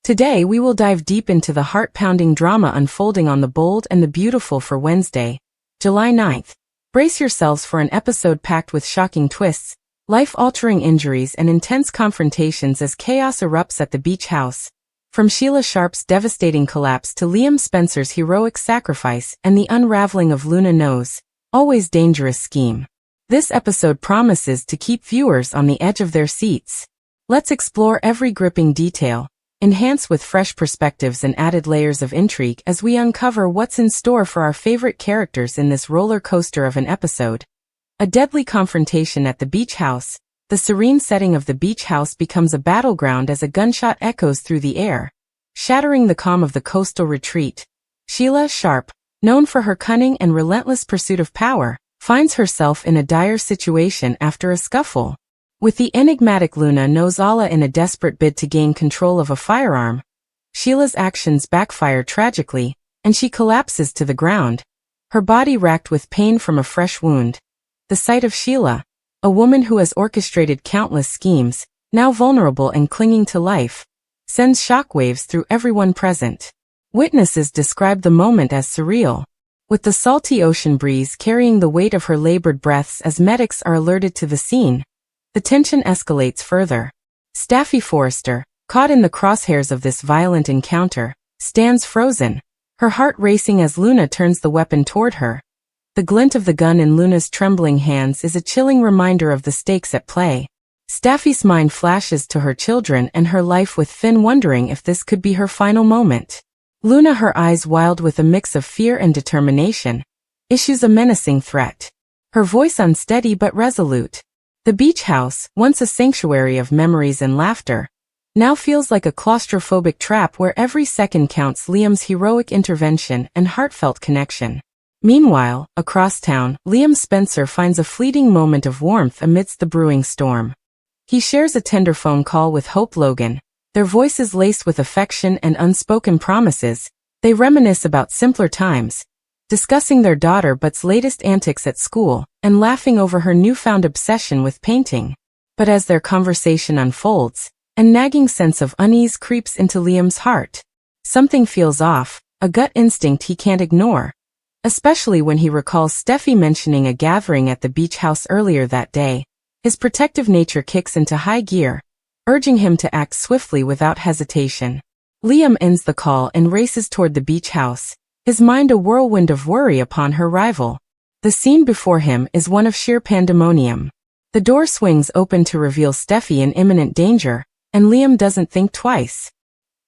Today we will dive deep into the heart-pounding drama unfolding on The Bold and the Beautiful for Wednesday, July 9th. Brace yourselves for an episode packed with shocking twists, life-altering injuries and intense confrontations as chaos erupts at the beach house. From Sheila Sharp's devastating collapse to Liam Spencer's heroic sacrifice and the unraveling of Luna No's always dangerous scheme. This episode promises to keep viewers on the edge of their seats. Let's explore every gripping detail, enhance with fresh perspectives and added layers of intrigue as we uncover what's in store for our favorite characters in this roller coaster of an episode. A deadly confrontation at the beach house. The serene setting of the beach house becomes a battleground as a gunshot echoes through the air, shattering the calm of the coastal retreat. Sheila Sharp, known for her cunning and relentless pursuit of power, finds herself in a dire situation after a scuffle. With the enigmatic Luna Nozala in a desperate bid to gain control of a firearm, Sheila's actions backfire tragically, and she collapses to the ground, her body racked with pain from a fresh wound. The sight of Sheila, a woman who has orchestrated countless schemes, now vulnerable and clinging to life, sends shockwaves through everyone present. Witnesses describe the moment as surreal, with the salty ocean breeze carrying the weight of her labored breaths as medics are alerted to the scene. The tension escalates further. Staffy Forrester, caught in the crosshairs of this violent encounter, stands frozen, her heart racing as Luna turns the weapon toward her. The glint of the gun in Luna's trembling hands is a chilling reminder of the stakes at play. Staffy's mind flashes to her children and her life, with Finn wondering if this could be her final moment. Luna, her eyes wild with a mix of fear and determination, issues a menacing threat, her voice unsteady but resolute. The beach house, once a sanctuary of memories and laughter, now feels like a claustrophobic trap where every second counts. Liam's heroic intervention and heartfelt connection. Meanwhile, across town, Liam Spencer finds a fleeting moment of warmth amidst the brewing storm. He shares a tender phone call with Hope Logan, their voices laced with affection and unspoken promises. They reminisce about simpler times, discussing their daughter But's latest antics at school, and laughing over her newfound obsession with painting. But as their conversation unfolds, a nagging sense of unease creeps into Liam's heart. Something feels off, a gut instinct he can't ignore, especially when he recalls Steffi mentioning a gathering at the beach house earlier that day. His protective nature kicks into high gear, urging him to act swiftly without hesitation. Liam ends the call and races toward the beach house, his mind a whirlwind of worry upon her arrival. The scene before him is one of sheer pandemonium. The door swings open to reveal Steffi in imminent danger, and Liam doesn't think twice.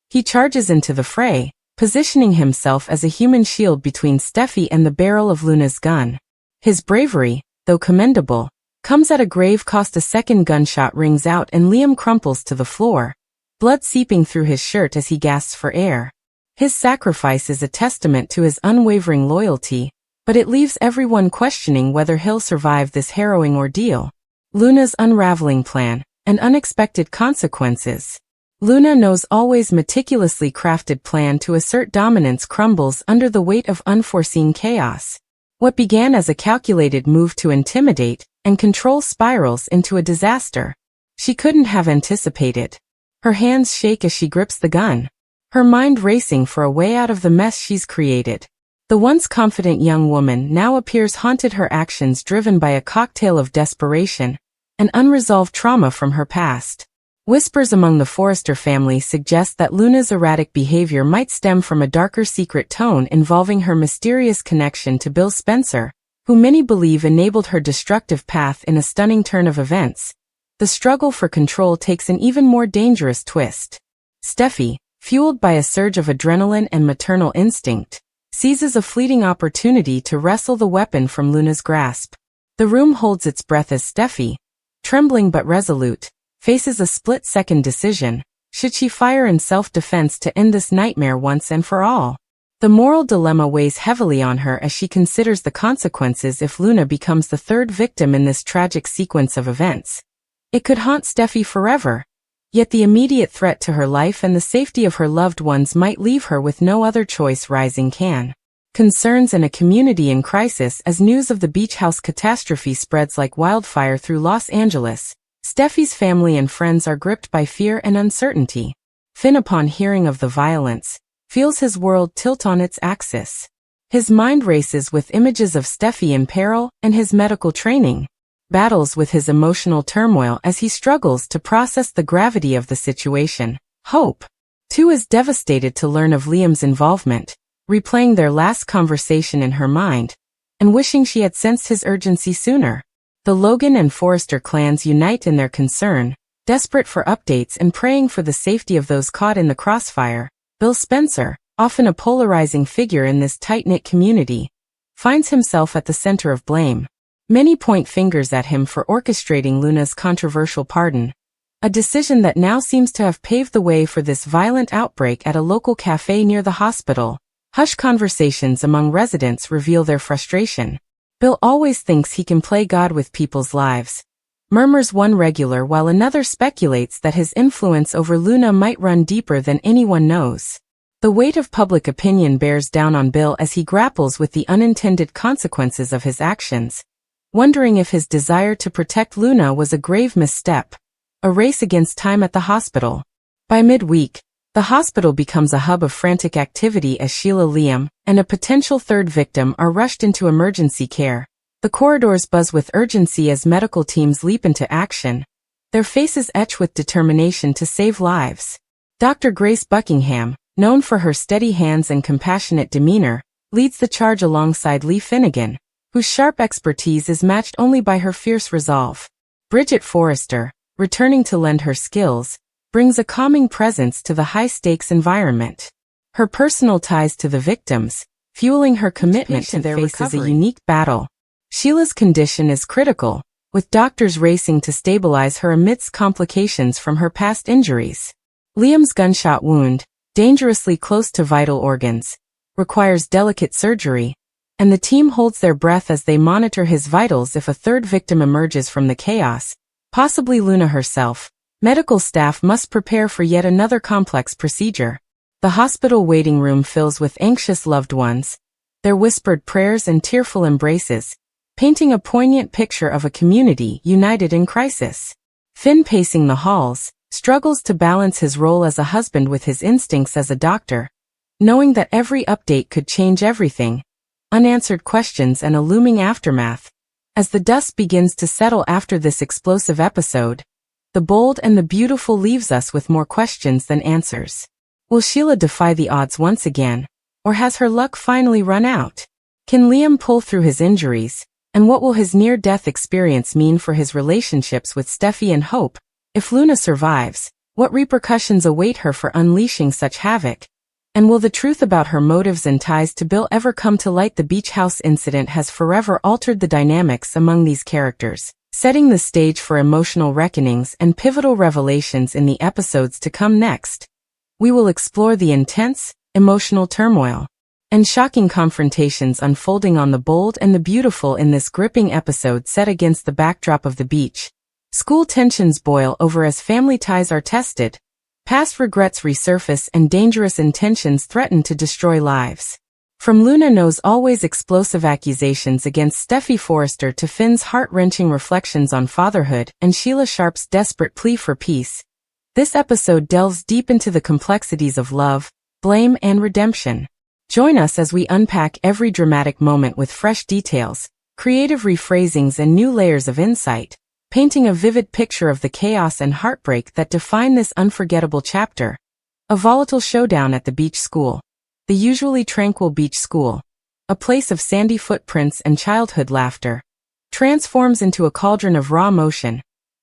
He charges into the fray, positioning himself as a human shield between Steffi and the barrel of Luna's gun. His bravery, though commendable, comes at a grave cost. A second gunshot rings out and Liam crumples to the floor, blood seeping through his shirt as he gasps for air. His sacrifice is a testament to his unwavering loyalty, but it leaves everyone questioning whether he'll survive this harrowing ordeal. Luna's unraveling plan and unexpected consequences. Luna No's always meticulously crafted plan to assert dominance crumbles under the weight of unforeseen chaos. What began as a calculated move to intimidate and control spirals into a disaster she couldn't have anticipated. Her hands shake as she grips the gun, her mind racing for a way out of the mess she's created. The once confident young woman now appears haunted, her actions driven by a cocktail of desperation and unresolved trauma from her past. Whispers among the Forrester family suggest that Luna's erratic behavior might stem from a darker secret tone involving her mysterious connection to Bill Spencer, who many believe enabled her destructive path in a stunning turn of events. The struggle for control takes an even more dangerous twist. Steffi, fueled by a surge of adrenaline and maternal instinct, seizes a fleeting opportunity to wrestle the weapon from Luna's grasp. The room holds its breath as Steffi, trembling but resolute, faces a split-second decision. Should she fire in self-defense to end this nightmare once and for all? The moral dilemma weighs heavily on her as she considers the consequences if Luna becomes the third victim in this tragic sequence of events. It could haunt Steffi forever, yet the immediate threat to her life and the safety of her loved ones might leave her with no other choice. Rising concerns in a community in crisis as news of the beach house catastrophe spreads like wildfire through Los Angeles. Steffi's family and friends are gripped by fear and uncertainty. Finn, upon hearing of the violence, feels his world tilt on its axis. His mind races with images of Steffi in peril and his medical training, battles with his emotional turmoil as he struggles to process the gravity of the situation. Hope, too, is devastated to learn of Liam's involvement, replaying their last conversation in her mind, and wishing she had sensed his urgency sooner. The Logan and Forrester clans unite in their concern, desperate for updates and praying for the safety of those caught in the crossfire. Bill Spencer, often a polarizing figure in this tight-knit community, finds himself at the center of blame. Many point fingers at him for orchestrating Luna's controversial pardon, a decision that now seems to have paved the way for this violent outbreak at a local cafe near the hospital. Hushed conversations among residents reveal their frustration. Bill always thinks he can play God with people's lives, murmurs one regular, while another speculates that his influence over Luna might run deeper than anyone knows. The weight of public opinion bears down on Bill as he grapples with the unintended consequences of his actions, wondering if his desire to protect Luna was a grave misstep, a race against time at the hospital. By midweek, the hospital becomes a hub of frantic activity as Sheila, Liam, and a potential third victim are rushed into emergency care. The corridors buzz with urgency as medical teams leap into action, their faces etched with determination to save lives. Dr. Grace Buckingham, known for her steady hands and compassionate demeanor, leads the charge alongside Lee Finnegan, whose sharp expertise is matched only by her fierce resolve. Bridget Forrester, returning to lend her skills, brings a calming presence to the high-stakes environment. Her personal ties to the victims, fueling her commitment to their recovery, is a unique battle. Sheila's condition is critical, with doctors racing to stabilize her amidst complications from her past injuries. Liam's gunshot wound, dangerously close to vital organs, requires delicate surgery, and the team holds their breath as they monitor his vitals if a third victim emerges from the chaos, possibly Luna herself. Medical staff must prepare for yet another complex procedure. The hospital waiting room fills with anxious loved ones, their whispered prayers and tearful embraces, painting a poignant picture of a community united in crisis. Finn, pacing the halls, struggles to balance his role as a husband with his instincts as a doctor, knowing that every update could change everything, unanswered questions and a looming aftermath. As the dust begins to settle after this explosive episode, The Bold and the Beautiful leaves us with more questions than answers. Will Sheila defy the odds once again, or has her luck finally run out? Can Liam pull through his injuries, and what will his near-death experience mean for his relationships with Steffi and Hope? If Luna survives, what repercussions await her for unleashing such havoc? And will the truth about her motives and ties to Bill ever come to light? The beach house incident has forever altered the dynamics among these characters, setting the stage for emotional reckonings and pivotal revelations in the episodes to come. Next, we will explore the intense, emotional turmoil and shocking confrontations unfolding on The Bold and the Beautiful in this gripping episode set against the backdrop of the beach. School tensions boil over as family ties are tested, past regrets resurface and dangerous intentions threaten to destroy lives. From Luna Knows Always' explosive accusations against Steffi Forrester to Finn's heart-wrenching reflections on fatherhood and Sheila Sharp's desperate plea for peace, this episode delves deep into the complexities of love, blame and redemption. Join us as we unpack every dramatic moment with fresh details, creative rephrasings and new layers of insight, painting a vivid picture of the chaos and heartbreak that define this unforgettable chapter. A volatile showdown at the beach school. The usually tranquil beach school, a place of sandy footprints and childhood laughter, transforms into a cauldron of raw emotion.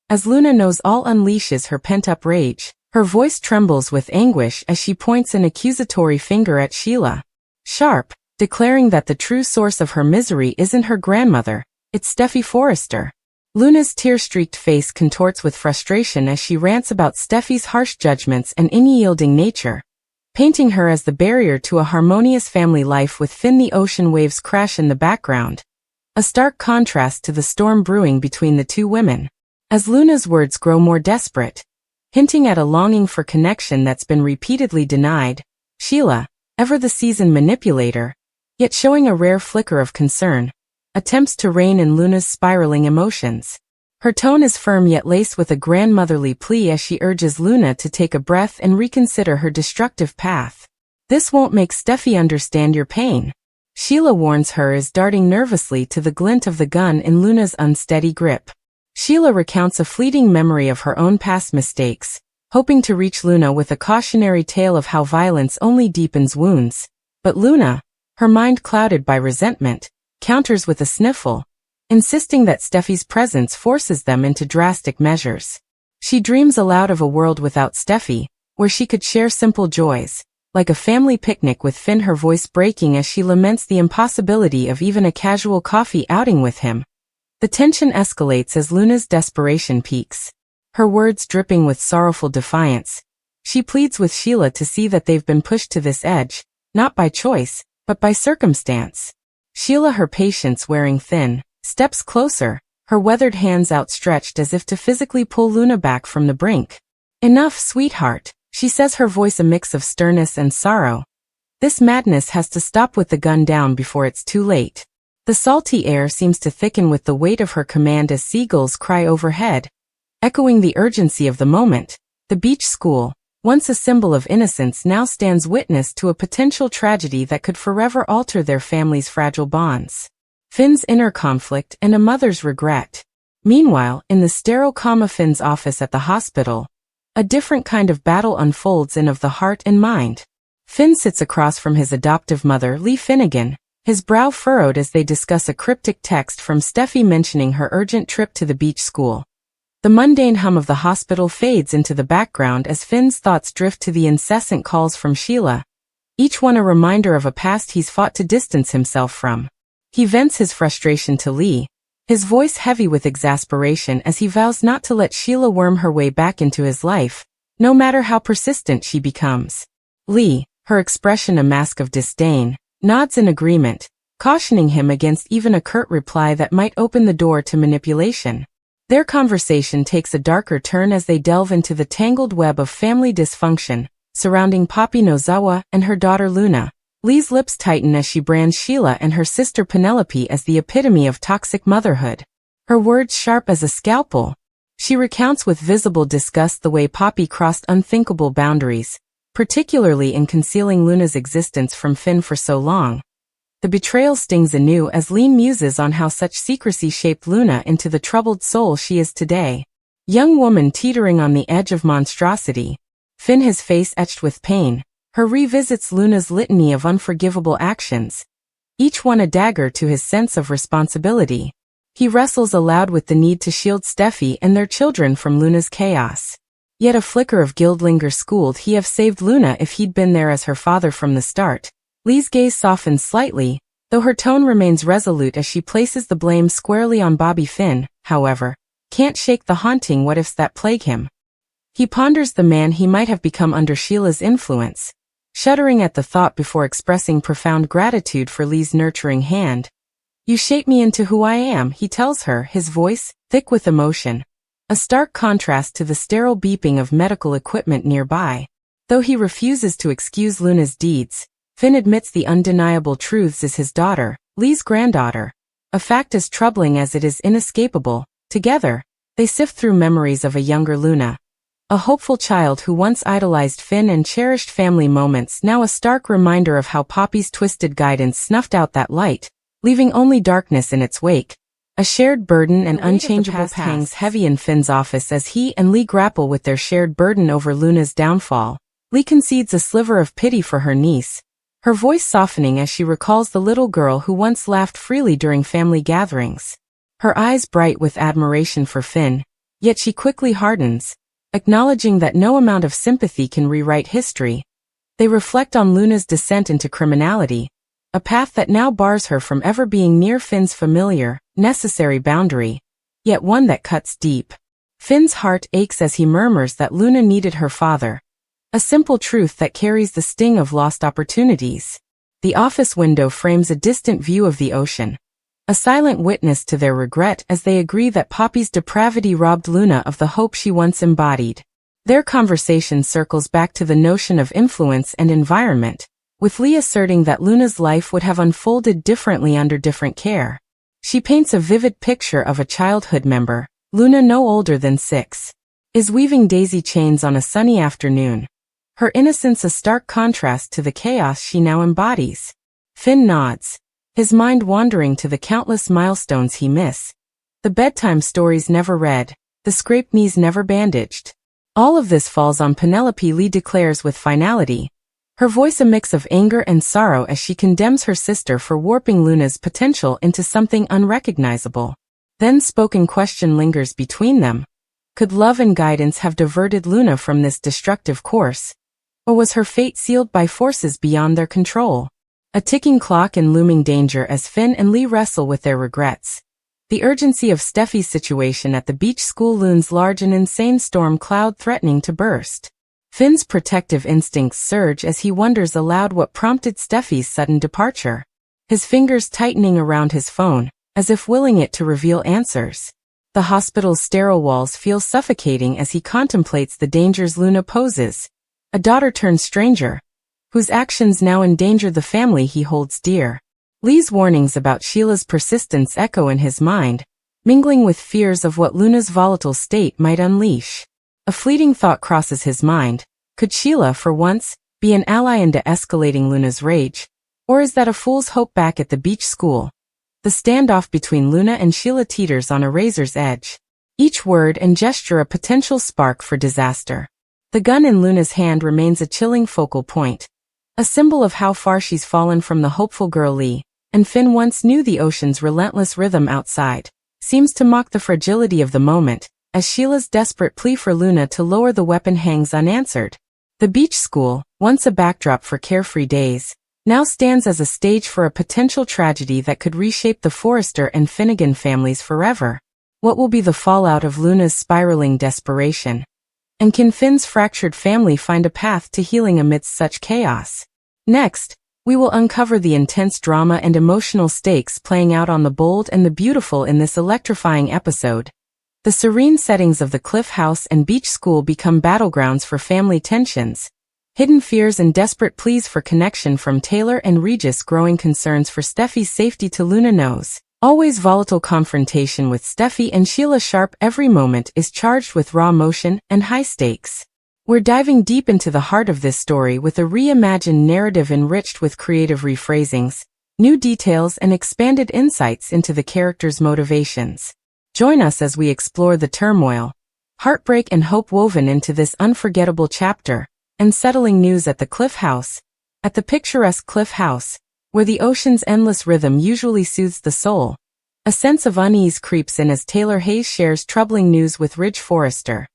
As Luna Knows All unleashes her pent-up rage, her voice trembles with anguish as she points an accusatory finger at Sheila Sharp, declaring that the true source of her misery isn't her grandmother, it's Steffi Forrester. Luna's tear-streaked face contorts with frustration as she rants about Steffi's harsh judgments and unyielding nature, painting her as the barrier to a harmonious family life. With Finn, the ocean waves crash in the background, a stark contrast to the storm brewing between the two women. As Luna's words grow more desperate, hinting at a longing for connection that's been repeatedly denied, Sheila, ever the seasoned manipulator, yet showing a rare flicker of concern, attempts to rein in Luna's spiraling emotions. Her tone is firm yet laced with a grandmotherly plea as she urges Luna to take a breath and reconsider her destructive path. "This won't make Steffi understand your pain," Sheila warns her as darting nervously to the glint of the gun in Luna's unsteady grip. Sheila recounts a fleeting memory of her own past mistakes, hoping to reach Luna with a cautionary tale of how violence only deepens wounds. But Luna, her mind clouded by resentment, counters with a sniffle, insisting that Steffi's presence forces them into drastic measures. She dreams aloud of a world without Steffi, where she could share simple joys, like a family picnic with Finn, her voice breaking as she laments the impossibility of even a casual coffee outing with him. The tension escalates as Luna's desperation peaks, her words dripping with sorrowful defiance. She pleads with Sheila to see that they've been pushed to this edge, not by choice, but by circumstance. Sheila, her patience wearing thin, steps closer, her weathered hands outstretched as if to physically pull Luna back from the brink. "Enough, sweetheart," she says, her voice a mix of sternness and sorrow. "This madness has to stop with the gun down before it's too late." The salty air seems to thicken with the weight of her command as seagulls cry overhead, echoing the urgency of the moment. The beach school, once a symbol of innocence, now stands witness to a potential tragedy that could forever alter their family's fragile bonds. Finn's inner conflict and a mother's regret. Meanwhile, in the sterile calm of Finn's office at the hospital, a different kind of battle unfolds in of the heart and mind. Finn sits across from his adoptive mother, Lee Finnegan, his brow furrowed as they discuss a cryptic text from Steffi mentioning her urgent trip to the beach school. The mundane hum of the hospital fades into the background as Finn's thoughts drift to the incessant calls from Sheila, each one a reminder of a past he's fought to distance himself from. He vents his frustration to Lee, his voice heavy with exasperation as he vows not to let Sheila worm her way back into his life, no matter how persistent she becomes. Lee, her expression a mask of disdain, nods in agreement, cautioning him against even a curt reply that might open the door to manipulation. Their conversation takes a darker turn as they delve into the tangled web of family dysfunction surrounding Poppy Nozawa and her daughter Luna. Lee's lips tighten as she brands Sheila and her sister Penelope as the epitome of toxic motherhood, her words sharp as a scalpel. She recounts with visible disgust the way Poppy crossed unthinkable boundaries, particularly in concealing Luna's existence from Finn for so long. The betrayal stings anew as Lee muses on how such secrecy shaped Luna into the troubled soul she is today. Young woman teetering on the edge of monstrosity. Finn, his face etched with pain, her revisits Luna's litany of unforgivable actions, each one a dagger to his sense of responsibility. He wrestles aloud with the need to shield Steffi and their children from Luna's chaos. Yet a flicker of guilt lingers. Schooled he have saved Luna if he'd been there as her father from the start. Lee's gaze softens slightly, though her tone remains resolute as she places the blame squarely on Bobby. Finn, however, can't shake the haunting what-ifs that plague him. He ponders the man he might have become under Sheila's influence, shuddering at the thought before expressing profound gratitude for Lee's nurturing hand. "You shape me into who I am," he tells her, his voice thick with emotion, a stark contrast to the sterile beeping of medical equipment nearby. Though he refuses to excuse Luna's deeds, Finn admits the undeniable truths is his daughter, Lee's granddaughter, a fact as troubling as it is inescapable. Together, they sift through memories of a younger Luna, a hopeful child who once idolized Finn and cherished family moments, now a stark reminder of how Poppy's twisted guidance snuffed out that light, leaving only darkness in its wake. A shared burden and unchangeable hangs heavy in Finn's office as he and Lee grapple with their shared burden over Luna's downfall. Lee concedes a sliver of pity for her niece, her voice softening as she recalls the little girl who once laughed freely during family gatherings. Her eyes bright with admiration for Finn, yet she quickly hardens, acknowledging that no amount of sympathy can rewrite history. They reflect on Luna's descent into criminality, a path that now bars her from ever being near Finn's familiar, necessary boundary, yet one that cuts deep. Finn's heart aches as he murmurs that Luna needed her father, a simple truth that carries the sting of lost opportunities. The office window frames a distant view of the ocean, a silent witness to their regret as they agree that Poppy's depravity robbed Luna of the hope she once embodied. Their conversation circles back to the notion of influence and environment, with Lee asserting that Luna's life would have unfolded differently under different care. She paints a vivid picture of a childhood member, Luna, no older than 6, is weaving daisy chains on a sunny afternoon, her innocence a stark contrast to the chaos she now embodies. Finn nods, his mind wandering to the countless milestones he missed. The bedtime stories never read, the scraped knees never bandaged. All of this falls on Penelope, Lee declares with finality, her voice a mix of anger and sorrow as she condemns her sister for warping Luna's potential into something unrecognizable. Then spoken question lingers between them. Could love and guidance have diverted Luna from this destructive course? Or was her fate sealed by forces beyond their control? A ticking clock and looming danger as Finn and Lee wrestle with their regrets. The urgency of Steffi's situation at the beach school looms large, an insane storm cloud threatening to burst. Finn's protective instincts surge as he wonders aloud what prompted Steffi's sudden departure. His fingers tightening around his phone, as if willing it to reveal answers. The hospital's sterile walls feel suffocating as he contemplates the dangers Luna poses. A daughter-turned-stranger, whose actions now endanger the family he holds dear. Lee's warnings about Sheila's persistence echo in his mind, mingling with fears of what Luna's volatile state might unleash. A fleeting thought crosses his mind. Could Sheila, for once, be an ally in de-escalating Luna's rage? Or is that a fool's hope back at the beach school? The standoff between Luna and Sheila teeters on a razor's edge. Each word and gesture a potential spark for disaster. The gun in Luna's hand remains a chilling focal point. A symbol of how far she's fallen from the hopeful girl Lee, and Finn once knew the ocean's relentless rhythm outside, seems to mock the fragility of the moment, as Sheila's desperate plea for Luna to lower the weapon hangs unanswered. The beach school, once a backdrop for carefree days, now stands as a stage for a potential tragedy that could reshape the Forrester and Finnegan families forever. What will be the fallout of Luna's spiraling desperation? And can Finn's fractured family find a path to healing amidst such chaos? Next, we will uncover the intense drama and emotional stakes playing out on the bold and the beautiful in this electrifying episode. The serene settings of the Cliff House and beach school become battlegrounds for family tensions, hidden fears and desperate pleas for connection from Taylor and Regis, growing concerns for Steffi's safety to Luna knows. Always volatile confrontation with Steffi and Sheila Sharp. Every moment is charged with raw emotion and high stakes. We're diving deep into the heart of this story with a reimagined narrative enriched with creative rephrasings, new details and expanded insights into the characters' motivations. Join us as we explore the turmoil, heartbreak and hope woven into this unforgettable chapter. Unsettling news at the Cliff House. At the picturesque Cliff House, where the ocean's endless rhythm usually soothes the soul, a sense of unease creeps in as Taylor Hayes shares troubling news with Ridge Forrester.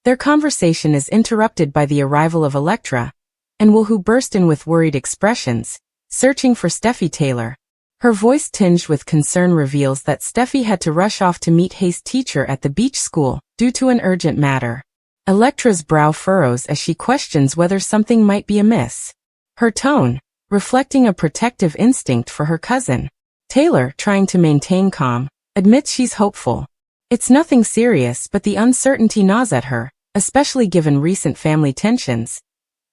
Their conversation is interrupted by the arrival of Electra, and Will, who burst in with worried expressions, searching for Steffi Taylor. Her voice tinged with concern reveals that Steffi had to rush off to meet Hayes' teacher at the beach school, due to an urgent matter. Electra's brow furrows as she questions whether something might be amiss. Her tone, reflecting a protective instinct for her cousin. Taylor, trying to maintain calm, admits she's hopeful. It's nothing serious, but the uncertainty gnaws at her, especially given recent family tensions.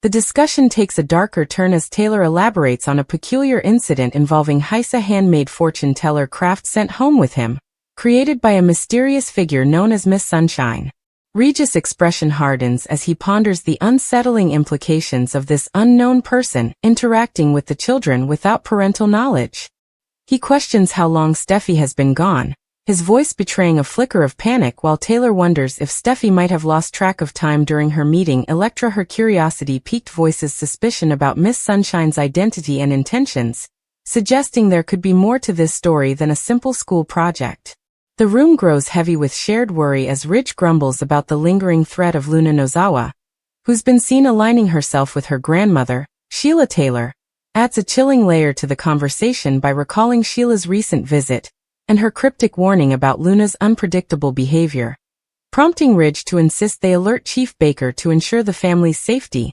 The discussion takes a darker turn as Taylor elaborates on a peculiar incident involving Heisa, handmade fortune teller craft sent home with him, created by a mysterious figure known as Miss Sunshine. Regis' expression hardens as he ponders the unsettling implications of this unknown person interacting with the children without parental knowledge. He questions how long Steffi has been gone, his voice betraying a flicker of panic, while Taylor wonders if Steffi might have lost track of time during her meeting. Electra, her curiosity piqued, voices suspicion about Miss Sunshine's identity and intentions, suggesting there could be more to this story than a simple school project. The room grows heavy with shared worry as Ridge grumbles about the lingering threat of Luna Nozawa, who's been seen aligning herself with her grandmother. Sheila Taylor adds a chilling layer to the conversation by recalling Sheila's recent visit and her cryptic warning about Luna's unpredictable behavior, prompting Ridge to insist they alert Chief Baker to ensure the family's safety.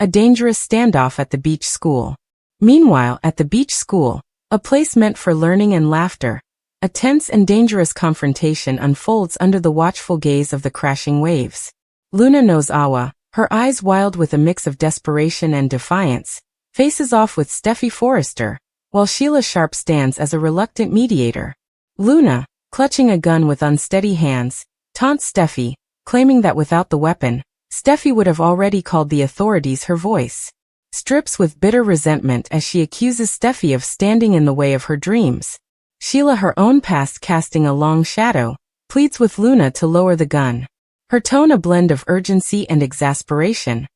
A dangerous standoff at the beach school. Meanwhile, at the beach school, a place meant for learning and laughter, a tense and dangerous confrontation unfolds under the watchful gaze of the crashing waves. Luna Nozawa, her eyes wild with a mix of desperation and defiance, faces off with Steffi Forrester, while Sheila Sharp stands as a reluctant mediator. Luna, clutching a gun with unsteady hands, taunts Steffi, claiming that without the weapon, Steffi would have already called the authorities. Her voice strips with bitter resentment as she accuses Steffi of standing in the way of her dreams. Sheila, her own past casting a long shadow, pleads with Luna to lower the gun. Her tone a blend of urgency and exasperation,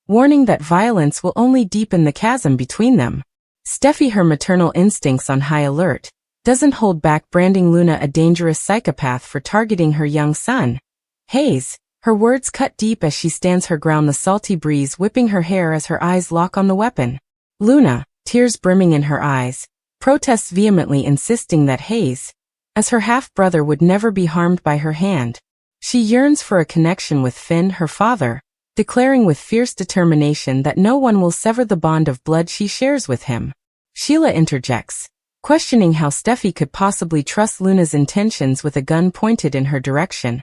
warning that violence will only deepen the chasm between them. Steffi, her maternal instincts on high alert, doesn't hold back, branding Luna a dangerous psychopath for targeting her young son. Hayes, her words cut deep as she stands her ground, the salty breeze whipping her hair as her eyes lock on the weapon. Luna, tears brimming in her eyes, protests vehemently, insisting that Hayes, as her half-brother, would never be harmed by her hand. She yearns for a connection with Finn, her father, declaring with fierce determination that no one will sever the bond of blood she shares with him. Sheila interjects, questioning how Steffi could possibly trust Luna's intentions with a gun pointed in her direction,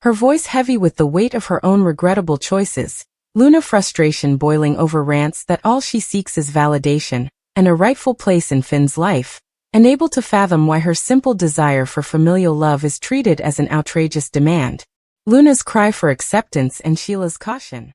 her voice heavy with the weight of her own regrettable choices. Luna, frustration boiling over, rants that all she seeks is validation and a rightful place in Finn's life, unable to fathom why her simple desire for familial love is treated as an outrageous demand. Luna's cry for acceptance and Sheila's caution.